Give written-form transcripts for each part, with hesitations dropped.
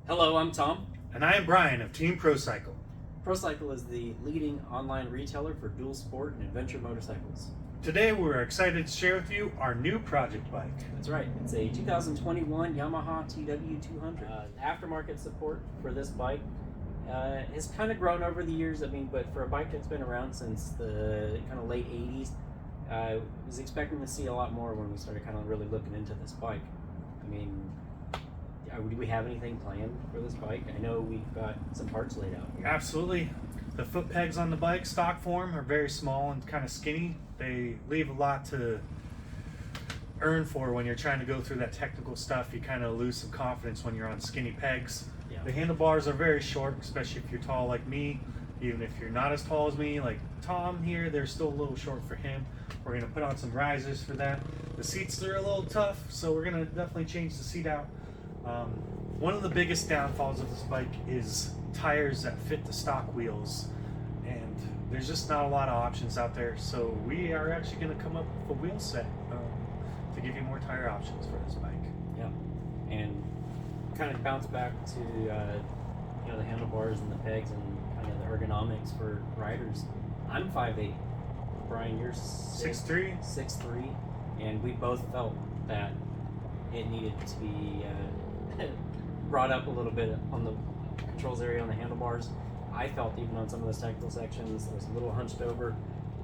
Hello, I'm Tom. And I am Brian of Team ProCycle. ProCycle is the leading online retailer for dual sport and adventure motorcycles. Today we're excited to share with you our new project bike. That's right, it's a 2021 Yamaha TW200. Aftermarket support for this bike has kind of grown over the years. But for a bike that's been around since the kind of late 80s, I was expecting to see a lot more when we started kind of really looking into this bike. Do we have anything planned for this bike? I know we've got some parts laid out here. Absolutely. The foot pegs on the bike, stock form, are very small and kind of skinny. They leave a lot to earn for when you're trying to go through that technical stuff. You kind of lose some confidence when you're on skinny pegs. Yeah. The handlebars are very short, especially if you're tall like me. Even if you're not as tall as me, like Tom here, they're still a little short for him. We're going to put on some risers for that. The seats are a little tough, so we're going to definitely change the seat out. One of the biggest downfalls of this bike is tires that fit the stock wheels, and there's just not a lot of options out there, so we are actually going to come up with a wheel set to give you more tire options for this bike. Yeah, and kind of bounce back to the handlebars and the pegs and kind of the ergonomics for riders. I'm 5'8". Brian, you're 6'3". 6'3", and we both felt that it needed to be brought up a little bit on the controls area on the handlebars. I felt even on some of those technical sections it was a little hunched over.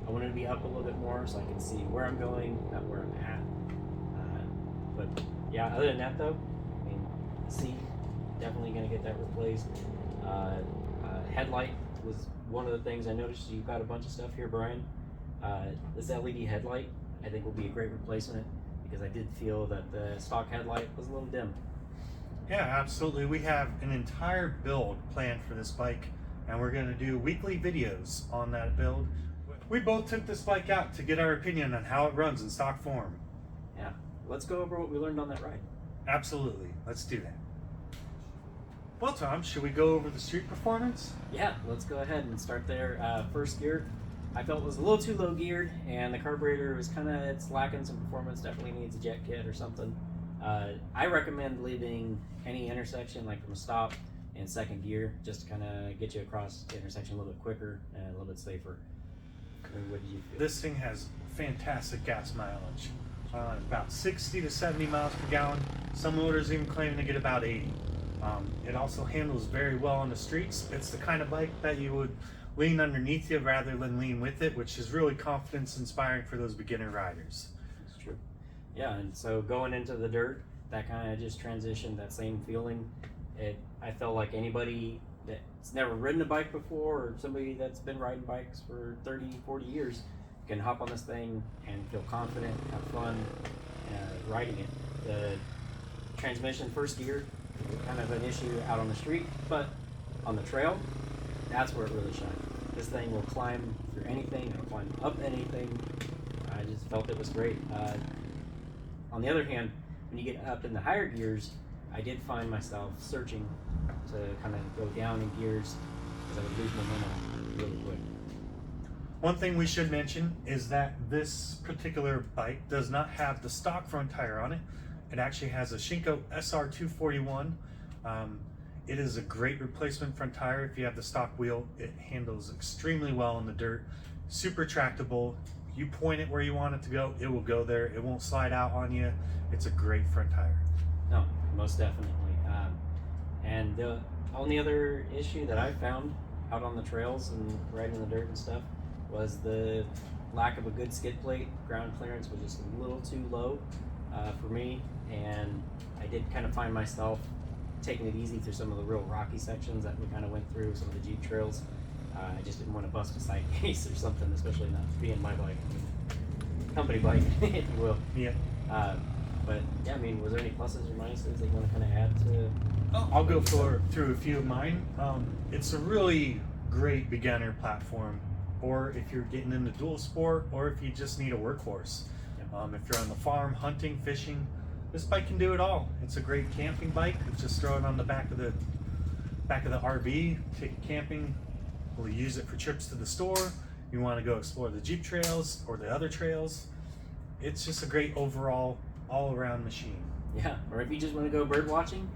I wanted to be up a little bit more so I could see where I'm going, not where I'm at. But yeah, other than that though, the seat, definitely going to get that replaced. Headlight was one of the things I noticed. You've got a bunch of stuff here, Brian. This LED headlight I think will be a great replacement, because I did feel that the stock headlight was a little dim. Yeah, absolutely. We have an entire build planned for this bike, and we're going to do weekly videos on that build. We both took this bike out to get our opinion on how it runs in stock form. Yeah, let's go over what we learned on that ride. Absolutely. Let's do that. Well, Tom, should we go over the street performance? Yeah, let's go ahead and start there. First gear, I felt was a little too low geared, and the carburetor was it's lacking some performance. Definitely needs a jet kit or something. I recommend leaving any intersection, like from a stop, in second gear, just to kind of get you across the intersection a little bit quicker and a little bit safer. What did you feel? This thing has fantastic gas mileage, about 60 to 70 miles per gallon. Some motors even claiming to get about 80. It also handles very well on the streets. It's the kind of bike that you would lean underneath you rather than lean with it, which is really confidence inspiring for those beginner riders. It's true. Yeah, and so going into the dirt, that kind of just transitioned that same feeling. I felt like anybody that's never ridden a bike before, or somebody that's been riding bikes for 30, 40 years, can hop on this thing and feel confident, have fun riding it. The transmission first gear, kind of an issue out on the street, but on the trail, that's where it really shines. This thing will climb through anything, it'll climb up anything. I just felt it was great. On the other hand, when you get up in the higher gears, I did find myself searching to kind of go down in gears because I would lose momentum really quick. One thing we should mention is that this particular bike does not have the stock front tire on it. It actually has a Shinko SR241. It is a great replacement front tire. If you have the stock wheel, it handles extremely well in the dirt. Super tractable. You point it where you want it to go, it will go there. It won't slide out on you. It's a great front tire. No, most definitely. And the only other issue that I found out on the trails and riding in the dirt and stuff was the lack of a good skid plate. Ground clearance was just a little too low for me, and I did kind of find myself taking it easy through some of the real rocky sections that we kind of went through, some of the Jeep trails. I just didn't want to bust a side case or something, especially not being my bike, company bike, if you will. Yeah. But yeah, was there any pluses or minuses that you want to kind of add to? I'll go through a few of mine. It's a really great beginner platform, or if you're getting into dual sport, or if you just need a workhorse. Yeah. If you're on the farm, hunting, fishing, this bike can do it all. It's a great camping bike. Just throw it on the back of the RV, take it camping. We'll use it for trips to the store. You want to go explore the Jeep trails or the other trails. It's just a great overall, all-around machine. Yeah, or if you just want to go bird watching,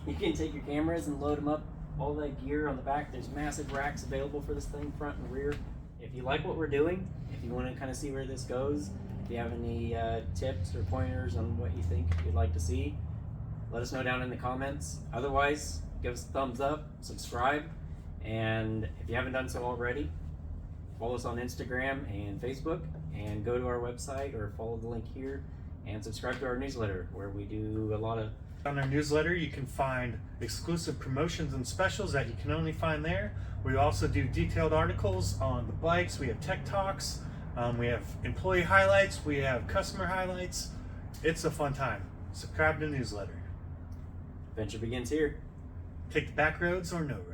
You can take your cameras and load them up, all that gear on the back. There's massive racks available for this thing, front and rear. If you like what we're doing, if you want to kind of see where this goes, if you have any tips or pointers on what you think you'd like to see, let us know down in the comments. Otherwise, give us a thumbs up, subscribe, and if you haven't done so already, follow us on Instagram and Facebook, and go to our website or follow the link here and subscribe to our newsletter, where we do a lot of... On our newsletter, you can find exclusive promotions and specials that you can only find there. We also do detailed articles on the bikes. We have tech talks. We have employee highlights. We have customer highlights. It's a fun time. Subscribe to the newsletter. Adventure begins here. Take the back roads or no roads.